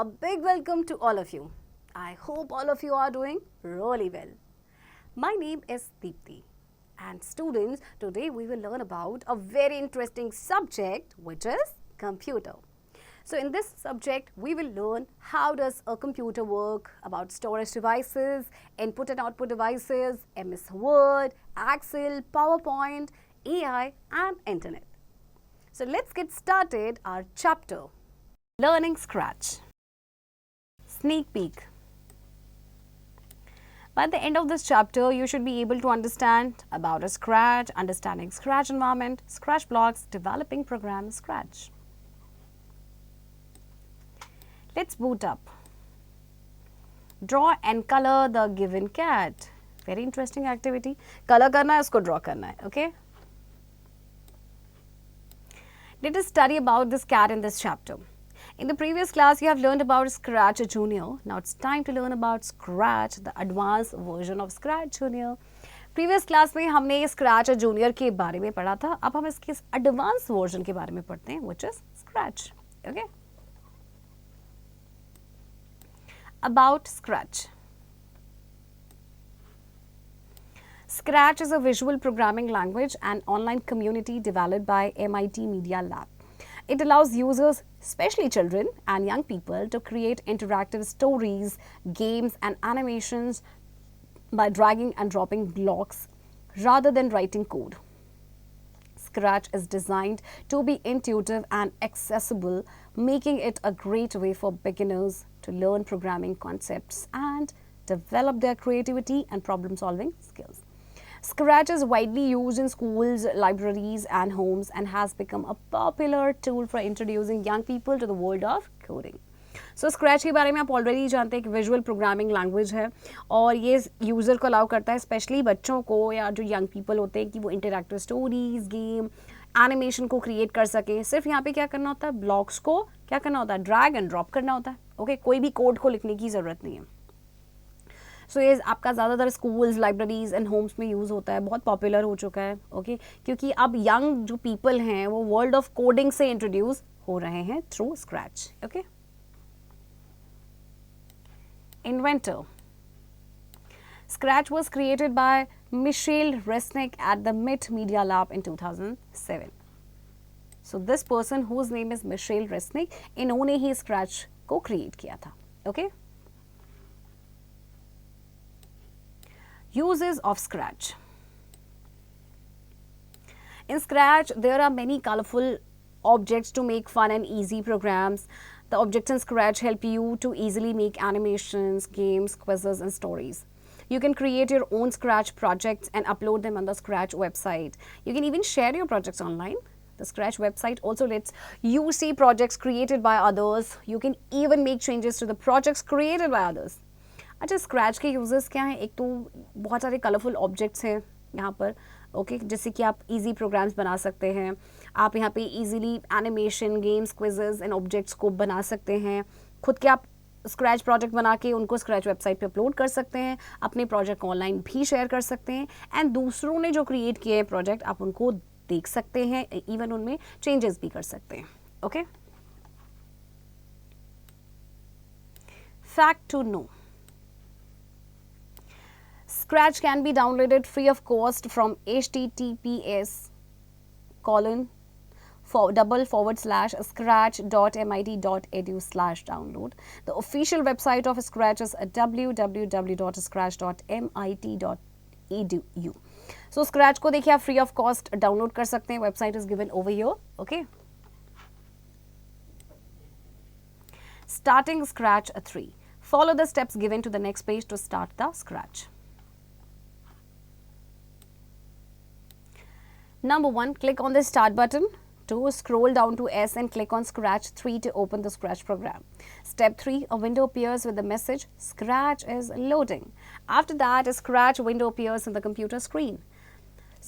big welcome to all of you. I hope all of you are doing really well. My name is Deepthi, and students, today we will learn about a very interesting subject, which is computer. So in this subject, we will learn how does a computer work, about storage devices, input and output devices, MS Word, Excel, PowerPoint, AI and Internet. So let's get started our chapter. Learning Scratch. Sneak peek. By the end of this chapter, you should be able to understand about a Scratch, understanding Scratch environment, Scratch blocks, developing program Scratch. Let's boot up. Draw and color the given cat. Very interesting activity. Color करना है, उसको draw करना है, okay? Let us study about this cat in this chapter. In the previous class, you have learned about Scratch Junior. Now it's time to learn about Scratch, the advanced version of Scratch Junior. Previous class में हमने Scratch Junior के बारे में पढ़ा था. अब हम इसके advanced version के बारे में पढ़ते हैं, which is Scratch. Okay? About Scratch. Scratch is a visual programming language and online community developed by MIT Media Lab. It allows users, especially children and young people, to create interactive stories, games and animations by dragging and dropping blocks rather than writing code. Scratch is designed to be intuitive and accessible, making it a great way for beginners to learn programming concepts and develop their creativity and problem-solving skills. Scratch is widely used in schools, libraries and homes and has become a popular tool for introducing young people to the world of coding. So Scratch के बारे में आप already जानते हैं कि visual programming language है और ये यूज़र को अलाउ करता है स्पेशली बच्चों को या जो यंग पीपल होते हैं कि वो इंटरैक्टिव स्टोरीज, गेम, एनिमेशन को क्रिएट कर सकें. सिर्फ यहाँ पे क्या करना होता है, ब्लॉक्स को क्या करना होता है, ड्रैग एंड ड्रॉप करना होता है. ओके, कोई भी कोड को लिखने की ज़रूरत नहीं है. सो ये आपका ज़्यादातर स्कूल्स, लाइब्रेरीज एंड होम्स में यूज़ होता है, बहुत पॉपुलर हो चुका है. ओके, क्योंकि अब यंग जो पीपल हैं वो वर्ल्ड ऑफ कोडिंग से इंट्रोड्यूस हो रहे हैं through scratch. Okay, inventor. Scratch was created by Michael Resnick at the MIT Media Lab in 2007. So this person whose name is Michael Resnick, इन्होंने ही Scratch को create किया था. Okay? Uses of Scratch. In Scratch, there are many colorful objects to make fun and easy programs. The objects in Scratch help you to easily make animations, games, quizzes and stories. You can create your own Scratch projects and upload them on the Scratch website. You can even share your projects online. The Scratch website also lets you see projects created by others. You can even make changes to the projects created by others. अच्छा, Scratch के uses क्या हैं? एक तो बहुत सारे colourful objects हैं यहाँ पर. ओके, जैसे कि आप इजी प्रोग्राम्स बना सकते हैं. आप यहाँ पे easily animation, games, quizzes and objects को बना सकते हैं. खुद के आप स्क्रैच प्रोजेक्ट बना के उनको स्क्रैच वेबसाइट पे अपलोड कर सकते हैं. अपने प्रोजेक्ट को ऑनलाइन भी शेयर कर सकते हैं एंड दूसरों ने जो क्रिएट किए हैं प्रोजेक्ट आप उनको देख सकते हैं, इवन उनमें चेंजेस भी कर सकते हैं. Okay, fact to know. Scratch can be downloaded free of cost from https://scratch.mit.edu/download. The official website of Scratch is www.scratch.mit.edu. So Scratch को देखिए आप free of cost download कर सकते हैं. Website is given over here. Okay. Starting Scratch 3. Follow the steps given to the next page to start the Scratch. Number 1, click on the Start button. 2, scroll down to S and click on Scratch 3 to open the Scratch program. Step 3, a window appears with the message, Scratch is loading. After that, a Scratch window appears on the computer screen.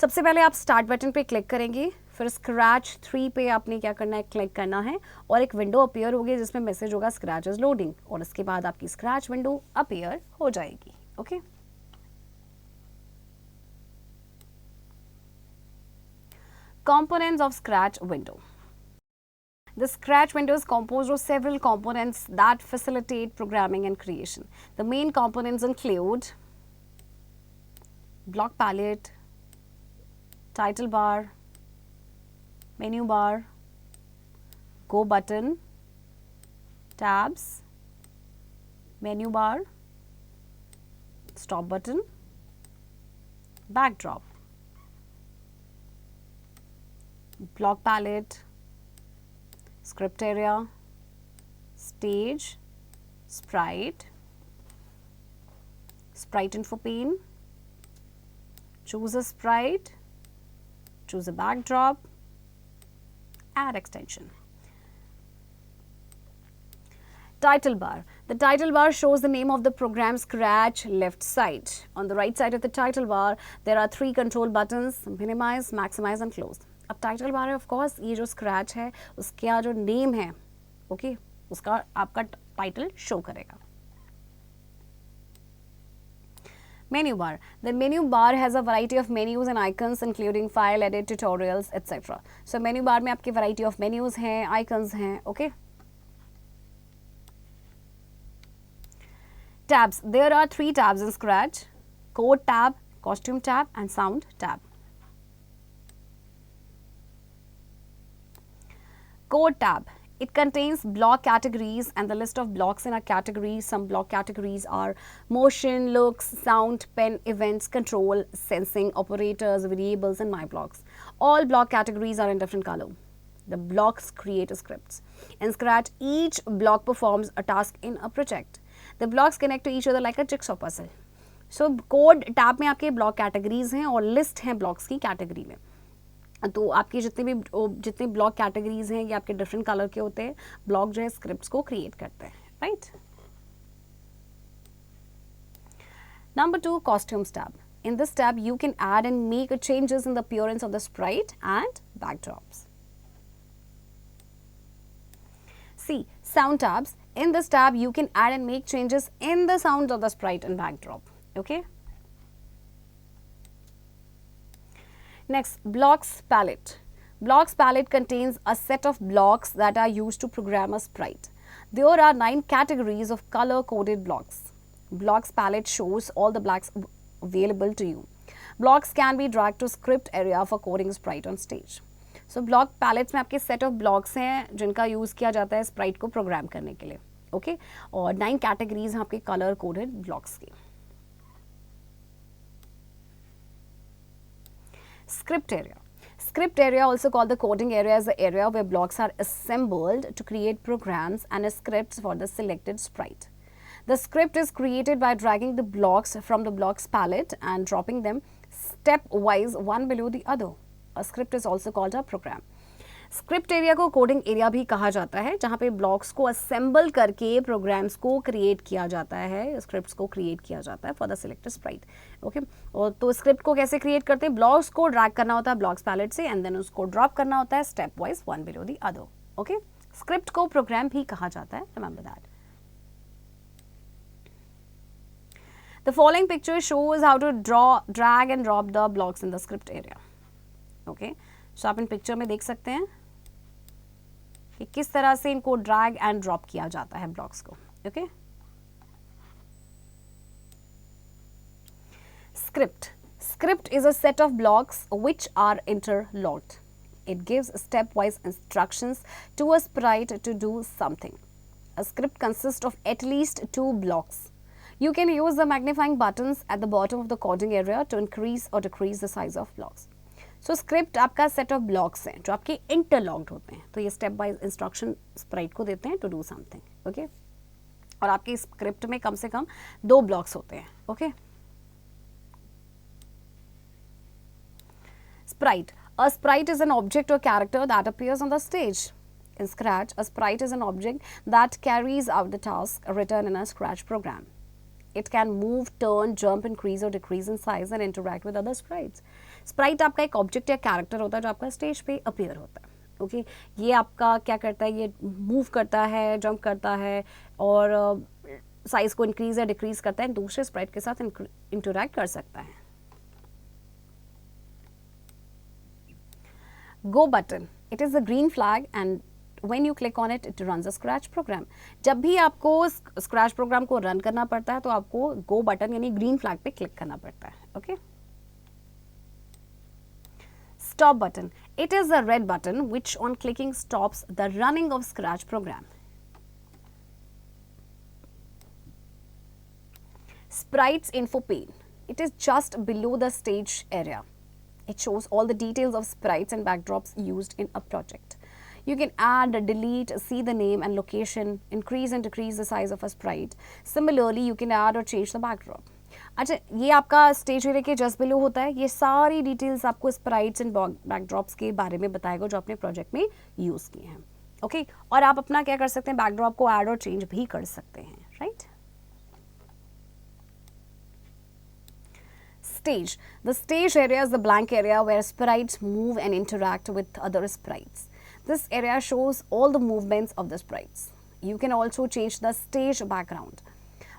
सबसे पहले आप Start button पे click करेंगे, फिर Scratch 3 पे आपने क्या करना है, क्लिक करना है और एक विंडो अपीयर होगी जिसमें मैसेज होगा Scratch is loading और इसके बाद आपकी Scratch विंडो अपीयर हो जाएगी. Okay, Components of Scratch window. The Scratch window is composed of several components that facilitate programming and creation. The main components include block palette, title bar, menu bar, go button, tabs, menu bar, stop button, backdrop, block palette, script area, stage, sprite, sprite info pane, choose a sprite, choose a backdrop, add extension. Title bar. The title bar shows the name of the program Scratch left side. On the right side of the title bar, there are 3 control buttons, minimize, maximize and close. अब title bar है of course ये जो scratch है उसका जो name है okay उसका आपका टाइटल शो करेगा. Menu bar. The menu bar has a variety of menus and icons including file, edit, tutorials, etc. So menu bar में आपकी variety of menus हैं, icons हैं, okay. Tabs. There are 3 tabs in Scratch: Code tab, Costume tab and Sound tab. Code tab. It contains block categories and the list of blocks in a category. Some block categories are motion, looks, sound, pen, events, control, sensing, operators, variables and my blocks. All block categories are in different color. The blocks create scripts. In Scratch, each block performs a task in a project. The blocks connect to each other like a jigsaw puzzle. So code tab में आपके block categories हैं और list हैं blocks की category में. तो आपकी जितने ब्लॉक कैटेगरीज हैं ये आपके डिफरेंट कलर के होते हैं. ब्लॉक जो है स्क्रिप्ट्स को क्रिएट करते हैं, right. Number 2, costumes tab. In this tab you can add and make changes in the appearance of the sprite and backdrops. See sound tabs. In this tab you can add and make changes in the sound of the sprite and backdrop, okay. Next, blocks palette. Blocks palette contains a set of blocks that are used to program a sprite. There are 9 categories of color-coded blocks. Blocks palette shows all the blocks available to you. Blocks can be dragged to script area for coding sprite on stage. So block palettes में आपके set of blocks हैं जिनका use किया जाता है sprite को programme करने के लिए, okay? और 9 categories हैं आपके color-coded blocks की. Script area. Script area, also called the coding area, is the area where blocks are assembled to create programs and scripts for the selected sprite. The script is created by dragging the blocks from the blocks palette and dropping them stepwise one below the other. A script is also called a program. Script area को coding area भी कहा जाता है जहाँ पे blocks को assemble करके programmes को क्रिएट किया जाता है, स्क्रिप्ट्स को क्रिएट किया जाता है for the selected Sprite, okay. और तो स्क्रिप्ट को कैसे क्रिएट करते हैं, ब्लॉक्स को ड्रैग करना होता है ब्लॉक्स पैलेट से एंड देन उसको ड्रॉप करना होता है step wise one below the other, okay. Script को प्रोग्राम भी कहा जाता है, remember that. The following picture shows how to drag and drop the blocks in the script area, okay. So आप इन पिक्चर में देख सकते हैं कि किस तरह से इनको ड्रैग एंड ड्रॉप किया जाता है ब्लॉक्स को, okay. Script is a set of blocks which are interlocked. It gives stepwise instructions to a sprite to do something. A script consists of at least 2 blocks. You can use the magnifying buttons at the bottom of the coding area to increase or decrease the size of blocks. So script आपका set of blocks हैं जो आपके interlocked होते हैं, तो ये step by instruction Sprite को देते हैं टू डू समथिंग, ओके. और आपके स्क्रिप्ट में कम से कम 2 ब्लॉक्स होते हैं, okay. Sprite. A sprite is an object or character that appears on the stage. In Scratch, a sprite is an object that carries out the task written in a Scratch program. It can move, turn, jump, increase or decrease in size and interact with other sprites. Sprite आपका एक object या character होता है जो आपका stage पे appear होता है, ओके. ये आपका क्या करता है, ये मूव करता है, जंप करता है और साइज को इंक्रीज या डिक्रीज करता है, दूसरे स्प्राइट के साथ इंटरैक्ट कर सकता है. गो button. It is a green flag and when you click on it, it runs a scratch program. जब भी आपको scratch program को run करना पड़ता है तो आपको go button यानी green flag पे click करना पड़ता है. Okay? Stop button. It is a red button which on clicking stops the running of scratch program. Sprites info pane. It is just below the stage area. It shows all the details of sprites and backdrops used in a project. You can add, delete, see the name and location, increase and decrease the size of a sprite. Similarly, you can add or change the backdrop. अच्छा, ये आपका stage area के just below होता है. ये सारी details आपको sprites and backdrops के बारे में बताएगा जो आपने प्रोजेक्ट में यूज किए हैं. ओके, और आप अपना क्या कर सकते हैं, बैकड्रॉप को ऐड और चेंज भी कर सकते हैं. Right. Stage. The stage area is the blank area where sprites move and interact with other sprites. This area shows all the movements of the sprites. You can also change the stage background.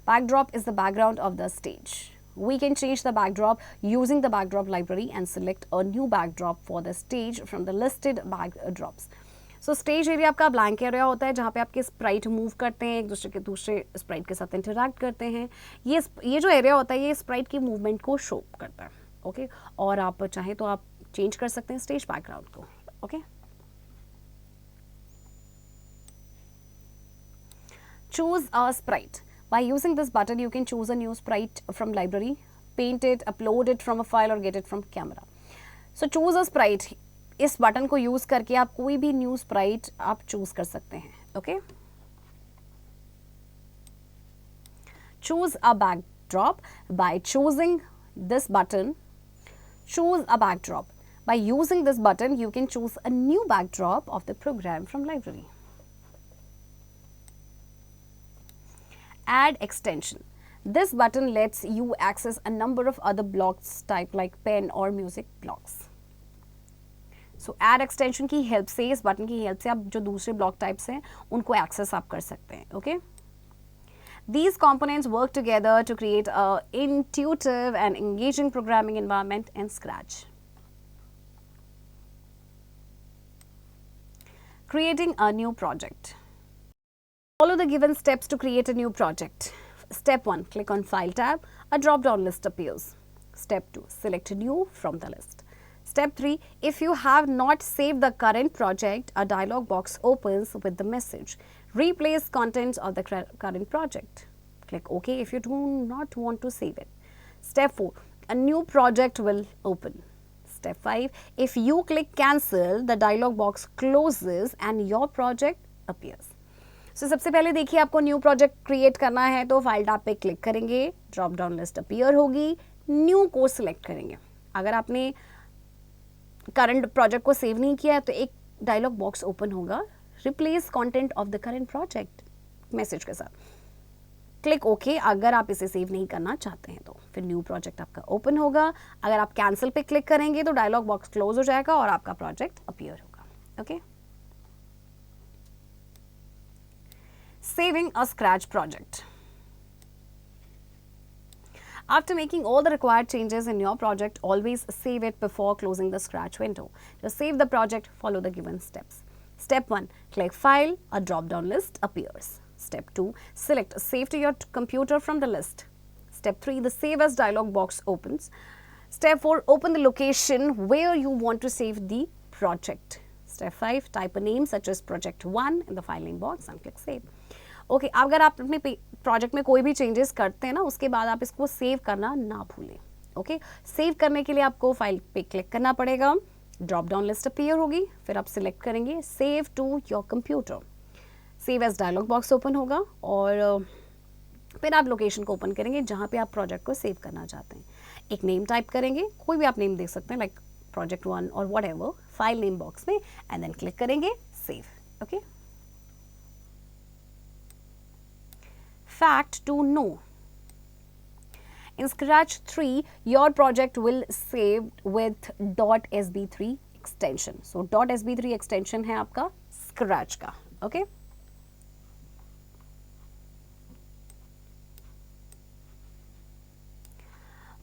Backdrop is the background of the stage. We can change the backdrop using the backdrop library and select a new backdrop for the stage from the listed backdrops. So stage area आपका blank area होता है जहाँ पे आपके Sprite move करते हैं, एक दूसरे के दूसरे स्प्राइट के साथ इंटरैक्ट करते हैं. ये जो एरिया होता है ये स्प्राइट की मूवमेंट को शो करता है. ओके, और आप चाहें तो आप चेंज कर सकते हैं स्टेज बैकग्राउंड को. Okay, choose a sprite. By using this button you can choose a new sprite from library, paint it, upload it from a file or get it from camera. So choose a sprite. इस button को use करके आप कोई भी new Sprite आप choose कर सकते हैं. Okay, choose a backdrop. By choosing this button, choose a backdrop. By using this button you can choose a new backdrop of the program from library. Add extension. This button lets you access a number of other blocks type like pen or music blocks. So add extension की help से, इस button की help से आप जो दूसरे block types हैं उनको एक्सेस आप कर सकते हैं. Okay, These components work together to create an intuitive and engaging programming environment in Scratch. Creating a new project. Follow the given steps to create a new project. Step 1. Click on File tab. A drop-down list appears. Step 2. Select New from the list. Step 3. If you have not saved the current project, a dialog box opens with the message, Replace contents of the current project. Click OK if you do not want to save it. Step 4. A new project will open. Step 5. If you click Cancel, the dialog box closes and your project appears. So, सबसे पहले देखिए आपको new project create करना है तो file tab पे click करेंगे, drop down list appear होगी, न्यू को सिलेक्ट करेंगे. अगर आपने करंट प्रोजेक्ट को सेव नहीं किया है तो एक डायलॉग बॉक्स ओपन होगा, replace content of the current project message के साथ. क्लिक ओके अगर आप इसे सेव नहीं करना चाहते हैं तो. फिर न्यू प्रोजेक्ट आपका ओपन होगा. अगर आप कैंसिल पे क्लिक करेंगे तो डायलॉग बॉक्स क्लोज हो जाएगा और आपका प्रोजेक्ट अपीयर होगा. Okay, Saving a Scratch project. After making all the required changes in your project, always save it before closing the Scratch window. Just save the project, follow the given steps. Step 1. Click File, a drop-down list appears. Step 2. Select Save to your computer from the list. Step 3. The Save As dialog box opens. Step 4. Open the location where you want to save the project. Step 5. Type a name such as Project 1 in the file name box and click Save. Okay, अगर आप अपने project में कोई भी changes करते हैं ना उसके बाद आप इसको सेव करना ना भूलें. ओके, सेव करने के लिए आपको फाइल पे क्लिक करना पड़ेगा, ड्रॉप डाउन लिस्ट अपीयर होगी, फिर आप सिलेक्ट करेंगे save to your computer. Save as dialog box open होगा और फिर आप लोकेशन को ओपन करेंगे जहाँ पे आप प्रोजेक्ट को सेव करना चाहते हैं. एक नेम टाइप करेंगे, कोई भी आप नेम देख सकते हैं लाइक Project 1 और what ever file name box में, एंड देन क्लिक करेंगे save. Okay, Fact to know. In Scratch 3, your project will save with .sb3 extension. So .sb3 extension है आपका Scratch का. Okay.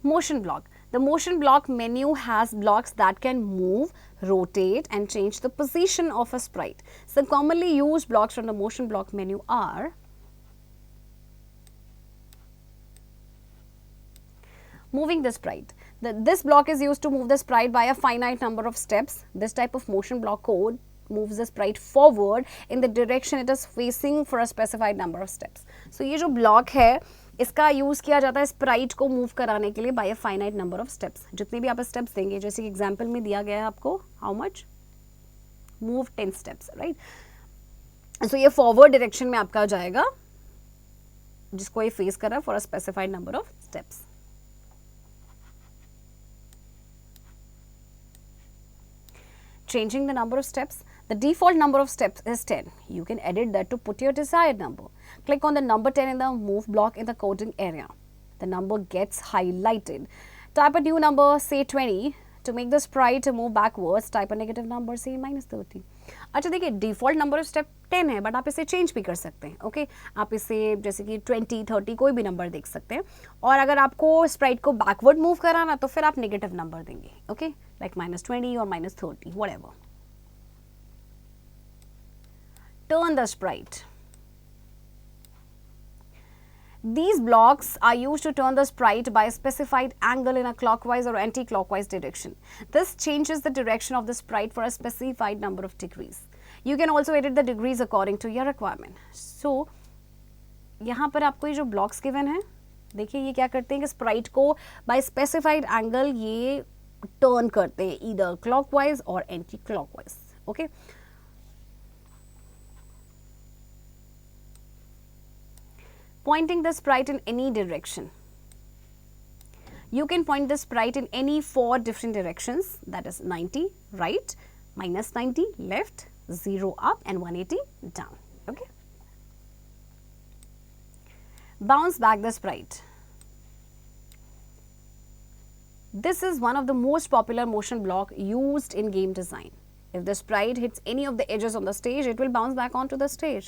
Motion block. The motion block menu has blocks that can move, rotate and change the position of a sprite. Some commonly used blocks from the motion block menu are moving the sprite. This block is used to move the sprite by a finite number of steps. This type of motion block code moves the sprite forward in the direction it is facing for a specified number of steps. So ये जो block है इसका use किया जाता है Sprite को move कराने के लिए by a finite number of steps. जितने भी आप स्टेप्स देंगे, जैसे कि एग्जांपल में दिया गया है आपको, how much, move 10 steps, right. So ये फॉरवर्ड डायरेक्शन में आपका जाएगा जिसको ये फेस कर रहा है for a specified number of steps. Changing the number of steps. The default number of steps is 10. You can edit that to put your desired number. Click on the number 10 in the move block in the coding area. The number gets highlighted. Type a new number, say 20. To make the sprite to move backwards, type a negative number, say -30. अच्छा देखिए, default number of step 10 है, but आप इसे change भी कर सकते हैं. Okay, आप इसे जैसे कि 20, 30 कोई भी नंबर देख सकते हैं. और अगर आपको स्प्राइट को बैकवर्ड मूव कराना तो फिर आप नेगेटिव नंबर देंगे. ओके, लाइक -20 और -30, whatever. Turn the sprite. These blocks are used to turn the sprite by a specified angle in a clockwise or anti-clockwise direction. This changes the direction of the sprite for a specified number of degrees. You can also edit the degrees according to your requirement. So, यहाँ पर आपको ये जो blocks given है, देखिए ये क्या करते हैं कि sprite को by specified angle ये turn करते हैं either clockwise or anti-clockwise. Okay. Pointing the sprite in any direction. You can point the sprite in any 4 different directions, that is 90 right, -90 left, 0 up and 180 down. Okay. Bounce back the sprite. This is one of the most popular motion block used in game design. If the sprite hits any of the edges on the stage, it will bounce back onto the stage.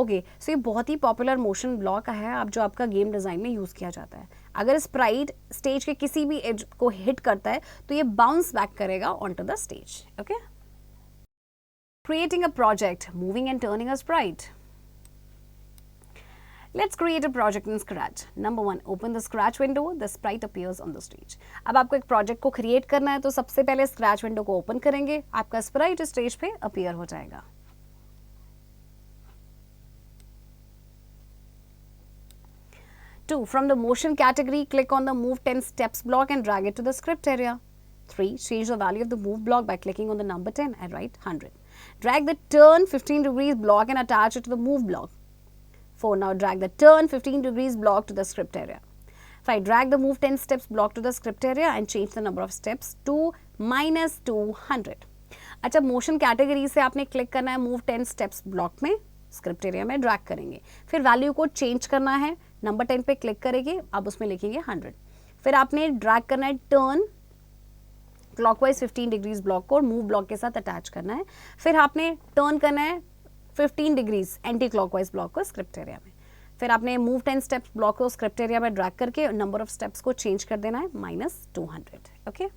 Okay, so ये बहुत ही popular motion block है आप जो आपका game design में use किया जाता है. अगर स्प्राइट स्टेज के किसी भी एज को हिट करता है तो ये बाउंस बैक करेगा onto the stage. Okay. Creating a project, moving and turning a sprite. Let's create a project in Scratch. Number 1, open the Scratch window. The sprite appears on the stage. अब आपको एक project को create करना है तो सबसे पहले Scratch window को ओपन करेंगे, आपका स्प्राइट स्टेज पे अपीयर हो जाएगा. Two, from the motion category, click on the move 10 steps block and drag it to the script area. 3, change the value of the move block by clicking on the number 10 and write 100. Drag the turn 15 degrees block and attach it to the move block. 4, now drag the turn 15 degrees block to the script area. 5, drag the move 10 steps block to the script area and change the number of steps to -200. अच्छा, motion category से आपने click करना है move 10 steps block में, script area में drag करेंगे. फिर value को चेंज करना है, नंबर 10 पे क्लिक करेंगे, अब उसमें लिखेंगे 100. फिर आपने ड्रैग करना है टर्न क्लॉकवाइज 15 डिग्रीज ब्लॉक को और मूव ब्लॉक के साथ अटैच करना है. फिर आपने टर्न करना है 15 डिग्रीज एंटी क्लॉकवाइज ब्लॉक को स्क्रिप्ट एरिया में. फिर आपने मूव 10 स्टेप्स ब्लॉक को स्क्रिप्ट एरिया में ड्रैग करके नंबर ऑफ स्टेप्स को चेंज कर देना है -200. Okay.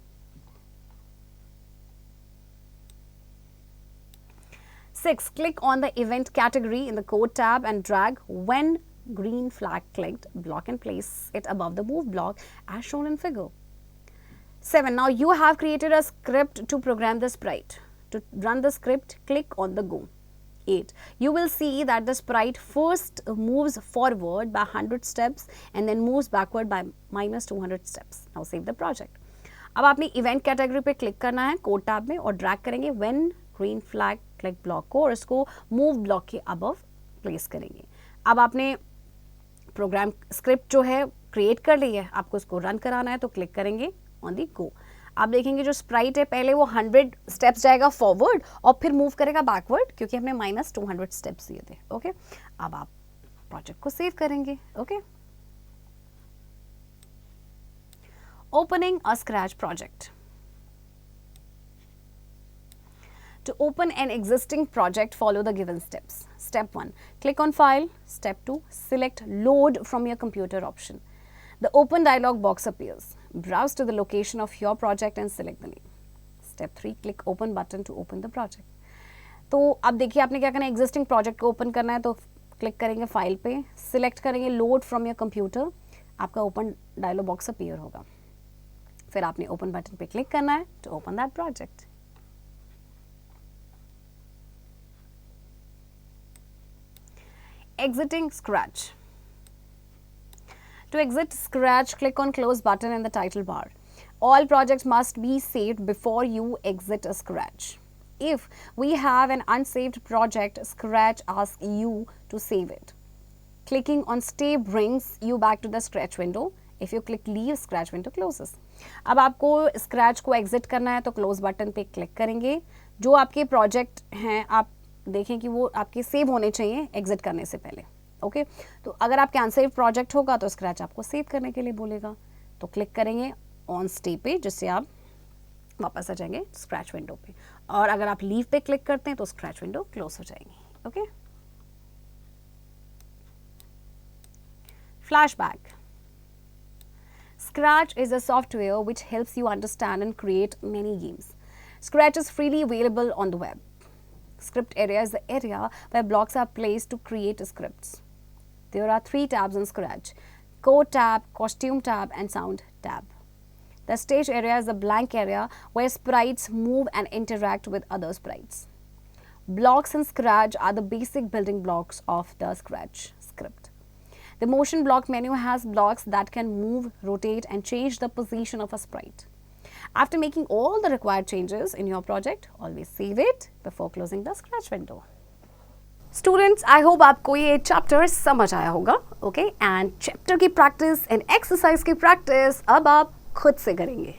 Six, click on the event category in the code tab and drag when green flag clicked block and place it above the move block as shown in figure. 7, now you have created a script to program the sprite. To run the script, click on the go. 8, you will see that the sprite first moves forward by 100 steps and then moves backward by -200 steps. Now save the project. अब आपने event category पे click करना है code tab में और drag करेंगे when green flag click block को और इसको मूव ब्लॉक के अबव प्लेस करेंगे. अब आपने प्रोग्राम स्क्रिप्ट जो है क्रिएट कर ली है, आपको इसको रन कराना है तो क्लिक करेंगे ऑन दी गो. आप देखेंगे जो स्प्राइट है पहले वो 100 स्टेप्स जाएगा फॉरवर्ड और फिर मूव करेगा बैकवर्ड क्योंकि हमने -200 स्टेप्स दिए थे. ओके. अब आप प्रोजेक्ट को सेव करेंगे. Okay. Opening a Scratch project. To open an existing project, follow the given steps. Step 1, click on File. Step 2, select Load from your computer option. The Open dialog box appears. Browse to the location of your project and select the name. Step 3, click open button to open the project. तो अब देखिए आपने क्या करना है, existing project को open करना है तो क्लिक करेंगे फाइल पे, सिलेक्ट करेंगे लोड फ्रॉम योर कंप्यूटर, आपका ओपन डायलॉग बॉक्स अपीयर होगा. फिर आपने ओपन बटन पे क्लिक करना है to open that project. Exiting Scratch. To exit Scratch, click on close button in the title bar. All projects must be saved before you exit a Scratch. If we have an unsaved project, Scratch asks you to save it. Clicking on save brings you back to the Scratch window. If you click leave, Scratch window closes. अब आपको Scratch को exit करना है तो close button पे click करेंगे. जो आपके project हैं आप देखें कि वो आपके सेव होने चाहिए एग्जिट करने से पहले. ओके तो अगर आपके अनसेव प्रोजेक्ट होगा तो स्क्रैच आपको सेव करने के लिए बोलेगा, तो क्लिक करेंगे ऑन स्टे पे, जिससे आप वापस आ जाएंगे स्क्रैच विंडो पे. और अगर आप लीव पे क्लिक करते हैं तो स्क्रैच विंडो क्लोज हो जाएंगी. Okay flashback. Scratch is a software which helps you understand and create many games. Scratch is freely available on the web. Script area is the area where blocks are placed to create scripts. There are 3 tabs in Scratch: Code tab, Costume tab, and Sound tab. The stage area is the blank area where sprites move and interact with other sprites. Blocks in Scratch are the basic building blocks of the Scratch script. The motion block menu has blocks that can move, rotate, and change the position of a sprite. After making all the required changes in your project, always save it before closing the Scratch window. Students, I hope आपको ये chapter समझ आया होगा. Okay, and chapter की practice and exercise की practice अब आप खुद से करेंगे.